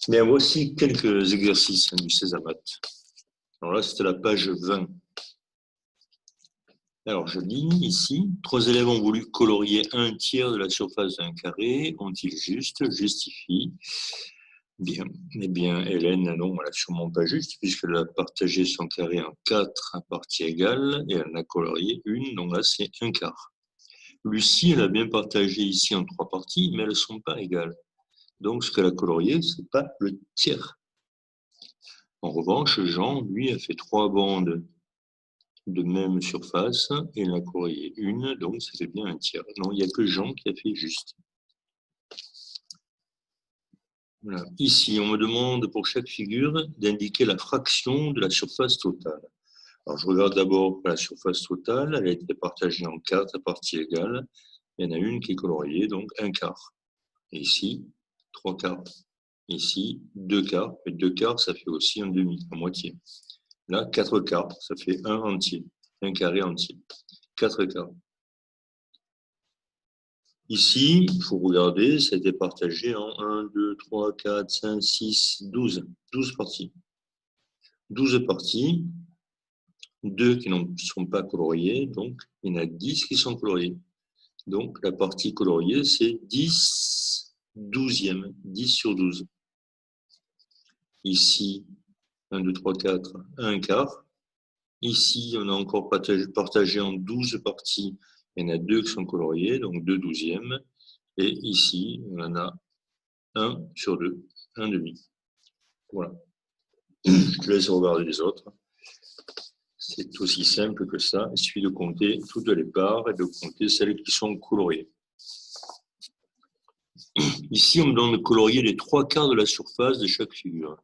Bien, voici quelques exercices du Césamat. Alors là, c'était la page 20. Alors, je lis ici, 3 élèves ont voulu colorier un tiers de la surface d'un carré. Ont-ils juste? Justifie. Bien. Eh bien, Hélène, non, elle n'a sûrement pas juste, puisqu'elle a partagé son carré en 4 parties égales et elle en a colorié une, donc là, c'est un quart. Lucie, elle a bien partagé ici en 3 parties, mais elles ne sont pas égales. Donc, ce qu'elle a colorié, ce n'est pas le tiers. En revanche, Jean, lui, a fait 3 bandes de même surface et il en a colorié une, donc ça fait bien un tiers. Non, il n'y a que Jean qui a fait juste. Voilà. Ici, on me demande pour chaque figure d'indiquer la fraction de la surface totale. Alors, je regarde d'abord la surface totale. Elle a été partagée en 4 parties égales. Il y en a une qui est coloriée, donc un quart. Et ici, 3 quarts. Ici, 2 quarts. Et 2 quarts, ça fait aussi un demi, à moitié. Là, 4 quarts, ça fait un entier, un carré entier. 4 quarts. Ici, il faut regarder, ça a été partagé en 1, 2, 3, 4, 5, 6, 12. 12 parties. 12 parties, 2 qui ne sont pas coloriées, donc il y en a 10 qui sont coloriées. Donc la partie coloriée, c'est 10 douzièmes, 10 sur 12. Ici, 1, 2, 3, 4, un quart. Ici, on a encore partagé en 12 parties. Il y en a 2 qui sont coloriées, donc 2 douzièmes. Et ici, on en a 1 sur 2, un demi. Voilà. Je te laisse regarder les autres. C'est aussi simple que ça. Il suffit de compter toutes les parts et de compter celles qui sont coloriées. Ici, on me donne de colorier les 3 quarts de la surface de chaque figure.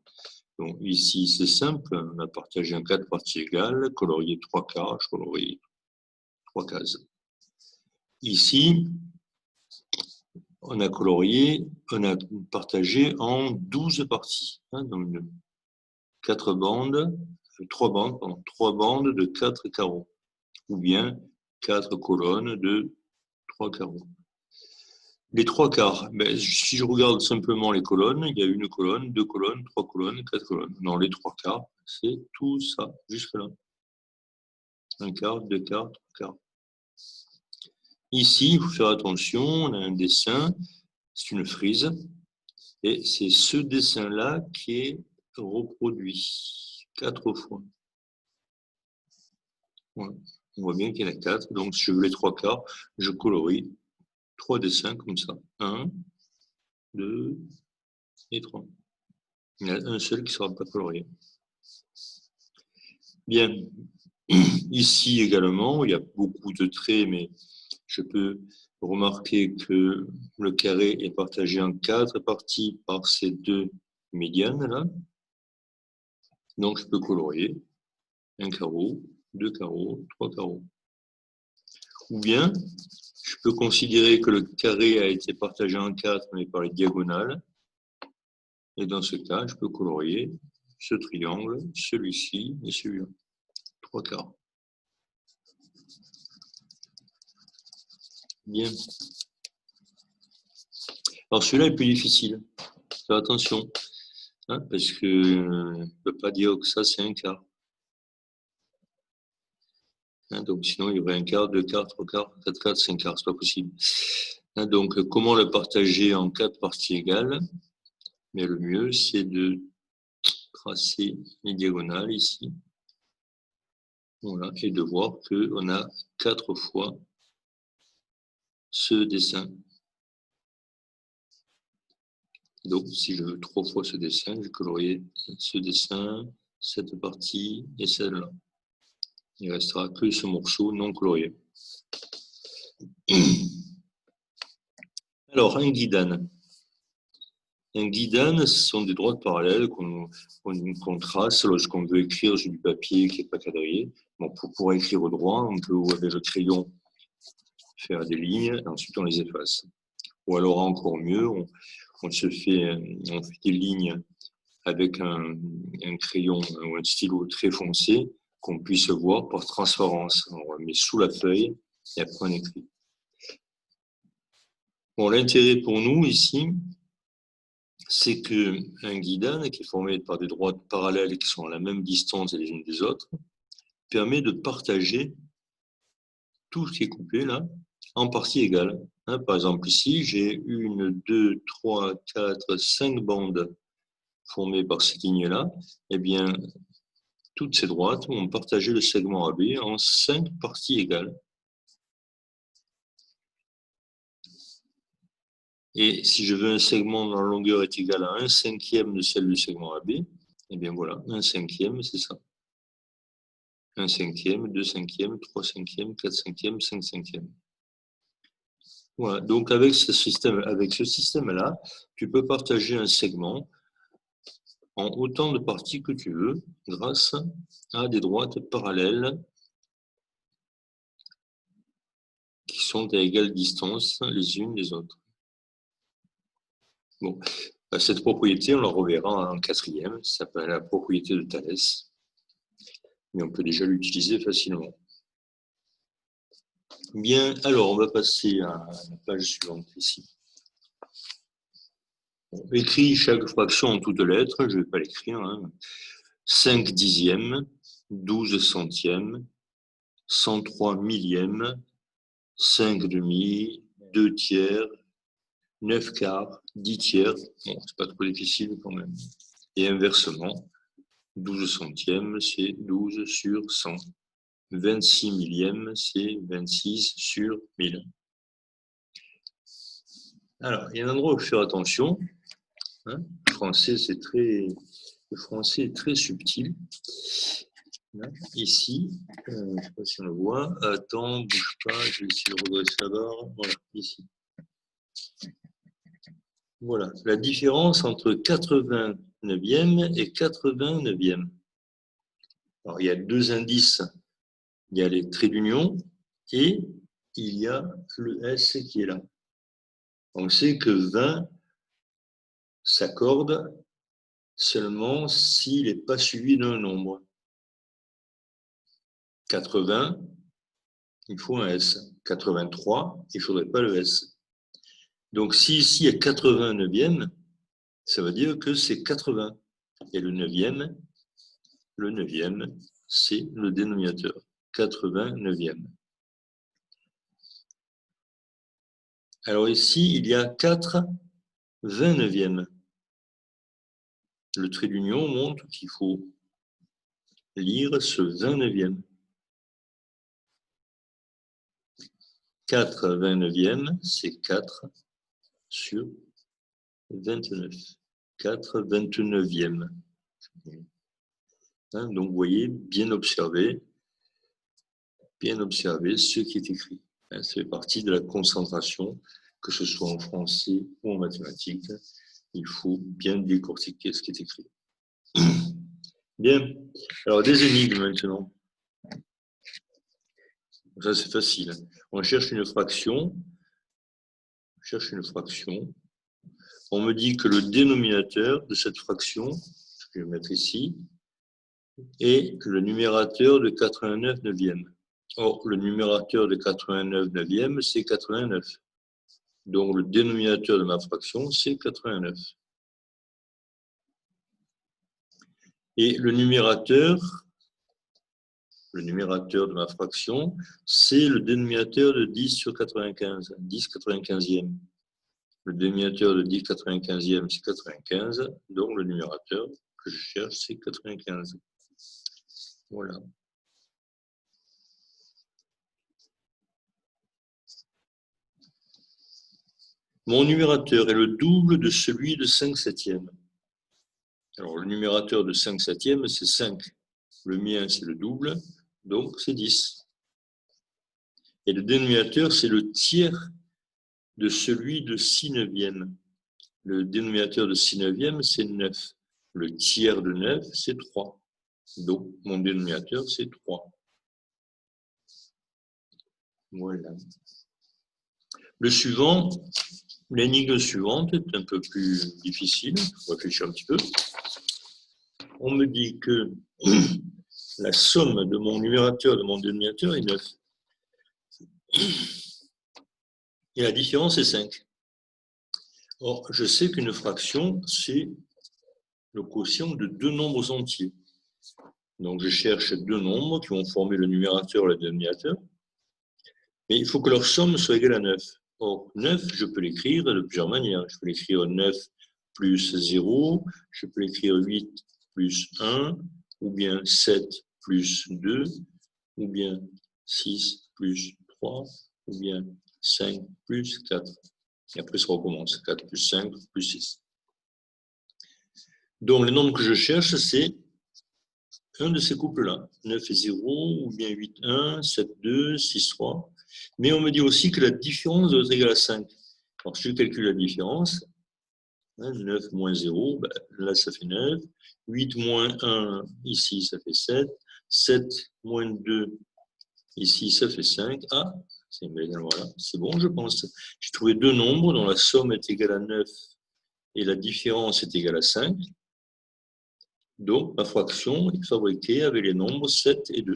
Donc ici, c'est simple. On a partagé en 4 parties égales, colorié 3 quarts, je colorie 3 cases. Ici, on a colorié, on a partagé en 12 parties. Donc 4 bandes, 3 bandes, pardon, 3 bandes de 4 carreaux. Ou bien 4 colonnes de 3 carreaux. Les 3 quarts, ben, si je regarde simplement les colonnes, il y a une colonne, 2 colonnes, 3 colonnes, 4 colonnes. Non, les 3 quarts, c'est tout ça, jusque-là. 1 quart, 2 quarts, 3 quarts. Ici, il faut faire attention, on a un dessin, c'est une frise, et c'est ce dessin-là qui est reproduit 4 fois. Voilà. On voit bien qu'il y en a 4, donc si je veux les 3 quarts, je colorie 3 dessins comme ça. 1, 2 et 3. Il y en a un seul qui ne sera pas colorié. Bien. Ici également, il y a beaucoup de traits, mais je peux remarquer que le carré est partagé en 4 parties par ces 2 médianes-là. Donc, je peux colorier un carreau, 2 carreaux, 3 carreaux. Ou bien, je peux considérer que le carré a été partagé en 4, mais par les diagonales. Et dans ce cas, je peux colorier ce triangle, celui-ci et celui-là. 3 quarts. Bien. Alors celui-là est plus difficile. Fais attention. Parce que ne peut pas dire que ça c'est un quart. Donc sinon il y aurait un quart, 2 quarts, 3 quarts, 4 quarts, 5 quarts, c'est pas possible. Donc comment le partager en 4 parties égales? Mais le mieux c'est de tracer les diagonales ici. Voilà, et de voir qu'on a 4 fois ce dessin. Donc si je veux 3 fois ce dessin, je colorie ce dessin, cette partie et celle-là. Il ne restera que ce morceau non colorié. Alors, un guidane. Un guidane, ce sont des droites parallèles qu'on trace lorsqu'on veut écrire sur du papier qui n'est pas quadrillé. Bon, pour écrire au droit, on peut, avec le crayon, faire des lignes, et ensuite on les efface. Ou alors, encore mieux, on fait des lignes avec un crayon ou un stylo très foncé qu'on puisse voir par transparence. On met sous la feuille et après on écrit. Bon, l'intérêt pour nous ici, c'est qu'un guidane qui est formé par des droites parallèles qui sont à la même distance les unes des autres permet de partager tout ce qui est coupé là en parties égales. Par exemple, ici, j'ai 1, 2, 3, 4, 5 bandes formées par cette ligne-là. Eh bien, toutes ces droites vont partager le segment AB en 5 parties égales. Et si je veux un segment dont la longueur est égale à 1/5 de celle du segment AB, eh bien voilà, 1/5, c'est ça. 1/5, 2/5, 3/5, 4/5, 5/5. Voilà. Donc avec ce système-là, tu peux partager un segment en autant de parties que tu veux grâce à des droites parallèles qui sont à égale distance les unes des autres. Bon, cette propriété, on la reverra en 4e, ça s'appelle la propriété de Thalès, mais on peut déjà l'utiliser facilement. Bien, alors on va passer à la page suivante ici. On écrit chaque fraction en toutes lettres, je ne vais pas l'écrire. 5 dixièmes, 12 centièmes, 103 millièmes, 5 demi, 2 tiers, 9 quarts, 10 tiers. Bon, c'est pas trop difficile quand même. Et inversement, 12 centièmes, c'est 12 sur 100. 26 millièmes, c'est 26 sur 1000. Alors, il y a un endroit où il faut faire attention. Le français est très subtil. Ici, je ne sais pas si on le voit. Attends, bouge pas, je vais essayer de redresser la barre. Voilà, ici. Voilà, la différence entre 89e et 89e. Alors, il y a 2 indices. Il y a les traits d'union et il y a le S qui est là. On sait que 20 s'accorde seulement s'il n'est pas suivi d'un nombre. 80, il faut un S. 83, il ne faudrait pas le S. Donc, si ici il y a 89e, ça veut dire que c'est 80. Et le 9e, c'est le dénominateur. 89e. Alors ici, il y a 4 29e. Le trait d'union montre qu'il faut lire ce 29e. 4 29e, c'est 4 sur 29. 4 29e. Donc, vous voyez, bien observer ce qui est écrit. Ça fait partie de la concentration, que ce soit en français ou en mathématiques. Il faut bien décortiquer ce qui est écrit. Bien. Alors, des énigmes maintenant. Ça, c'est facile. On cherche une fraction. On me dit que le dénominateur de cette fraction, je vais mettre ici, est le numérateur de 89 neuvième. Or, le numérateur de 89 neuvième, c'est 89. Donc, le dénominateur de ma fraction, c'est 89. Et le numérateur de ma fraction, c'est le dénominateur de 10 sur 95, 10 95e. Le dénominateur de 10 95e, c'est 95, donc le numérateur que je cherche, c'est 95. Voilà. Mon numérateur est le double de celui de 5 septièmes. Alors, le numérateur de 5 septièmes, c'est 5. Le mien, c'est le double, donc c'est 10. Et le dénominateur, c'est le tiers de celui de 6 neuvièmes. Le dénominateur de 6 neuvièmes, c'est 9. Le tiers de 9, c'est 3. Donc, mon dénominateur, c'est 3. Voilà. Le suivant, l'énigme suivante est un peu plus difficile. Il faut réfléchir un petit peu. On me dit que la somme de mon numérateur et de mon dénominateur est 9. Et la différence est 5. Or, je sais qu'une fraction, c'est le quotient de deux nombres entiers. Donc, je cherche deux nombres qui vont former le numérateur et le dénominateur. Mais il faut que leur somme soit égale à 9. Or, 9, je peux l'écrire de plusieurs manières. Je peux l'écrire 9 plus 0, je peux l'écrire 8 plus 1, ou bien 7 plus 2, ou bien 6 plus 3, ou bien 5 plus 4. Et après, ça recommence. 4 plus 5 plus 6. Donc, les nombres que je cherche, c'est un de ces couples-là. 9 et 0, ou bien 8, 1, 7, 2, 6, 3. Mais on me dit aussi que la différence doit être égale à 5. Alors, si je calcule la différence, 9 moins 0, ben, là, ça fait 9. 8 moins 1, ici, ça fait 7. 7 moins 2, ici, ça fait 5. Ah, voilà, c'est bon, je pense. J'ai trouvé deux nombres dont la somme est égale à 9 et la différence est égale à 5. Donc, ma fraction est fabriquée avec les nombres 7 et 2.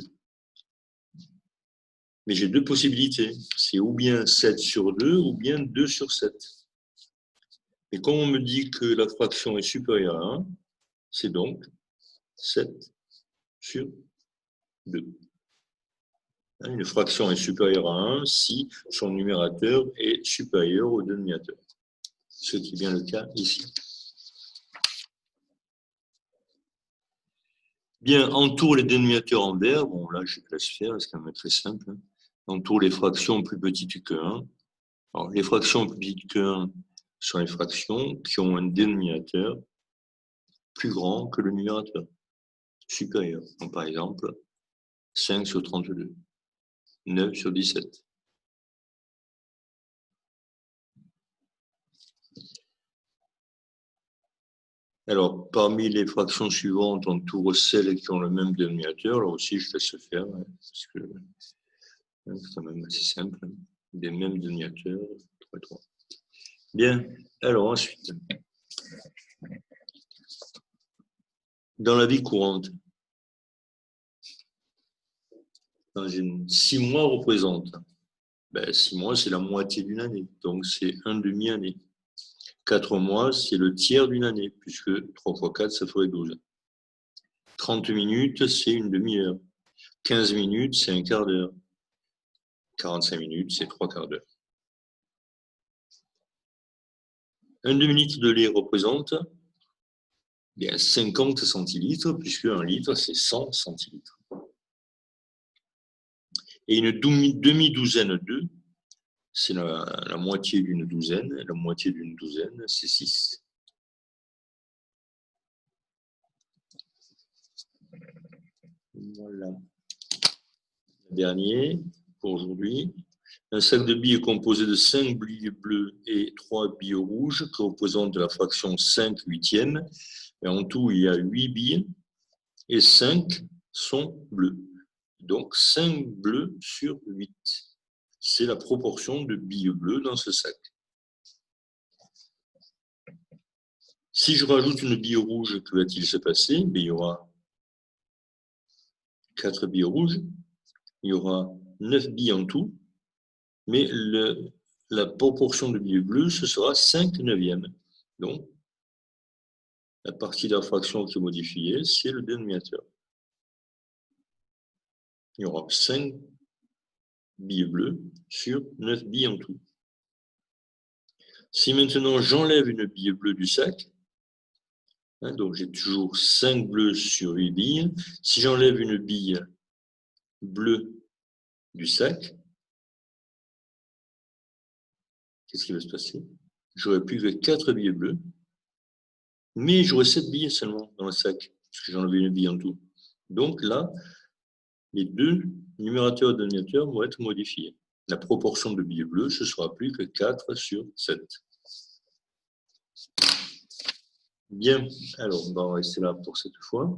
Mais j'ai deux possibilités. C'est ou bien 7 sur 2 ou bien 2 sur 7. Et comme on me dit que la fraction est supérieure à 1, c'est donc 7 sur 2. Une fraction est supérieure à 1 si son numérateur est supérieur au dénominateur. Ce qui est bien le cas ici. Bien, entoure les dénominateurs en vert. Bon, là, je laisse faire, c'est quand même très simple. Entoure les fractions plus petites que 1. Alors, les fractions plus petites que 1 sont les fractions qui ont un dénominateur plus grand que le numérateur, supérieur. Donc, par exemple, 5 sur 32, 9 sur 17. Alors, parmi les fractions suivantes, on tourne celles qui ont le même dénominateur. Là aussi, je laisse faire, parce que c'est quand même assez simple. Des mêmes dénominateurs, 3 et 3. Bien, alors ensuite, dans la vie courante, dans 6 mois représente, 6 mois, c'est la moitié d'une année, donc c'est un demi-année. 4 mois, c'est le tiers d'une année, puisque 3 fois 4, ça ferait 12. 30 minutes, c'est une demi-heure. 15 minutes, c'est un quart d'heure. 45 minutes, c'est 3 quarts d'heure. Un demi-litre de lait représente 50 centilitres, puisque un litre, c'est 100 centilitres. Et une demi-douzaine d'œufs, c'est la moitié d'une douzaine. La moitié d'une douzaine, c'est 6. Voilà. Le dernier, pour aujourd'hui. Un sac de billes est composé de 5 billes bleues et 3 billes rouges, qui représentent la fraction 5 huitièmes. Et en tout, il y a 8 billes et 5 sont bleues. Donc, 5 bleus sur 8. C'est la proportion de billes bleues dans ce sac. Si je rajoute une bille rouge, que va-t-il se passer? Il y aura 4 billes rouges, il y aura 9 billes en tout, mais la proportion de billes bleues, ce sera 5 neuvièmes. Donc, la partie de la fraction qui est modifiée, c'est le dénominateur. Il y aura 5 billes bleues sur 9 billes en tout. Si maintenant j'enlève une bille bleue du sac, donc j'ai toujours 5 bleus sur 8 billes, si j'enlève une bille bleue du sac, qu'est-ce qui va se passer? J'aurai plus que 4 billets bleus, mais j'aurai 7 billets seulement dans le sac, puisque j'en avais une bille en tout. Donc là, les deux numérateurs et dénominateurs vont être modifiés. La proportion de billets bleus, ce sera plus que 4 sur 7. Bien, alors on va rester là pour cette fois.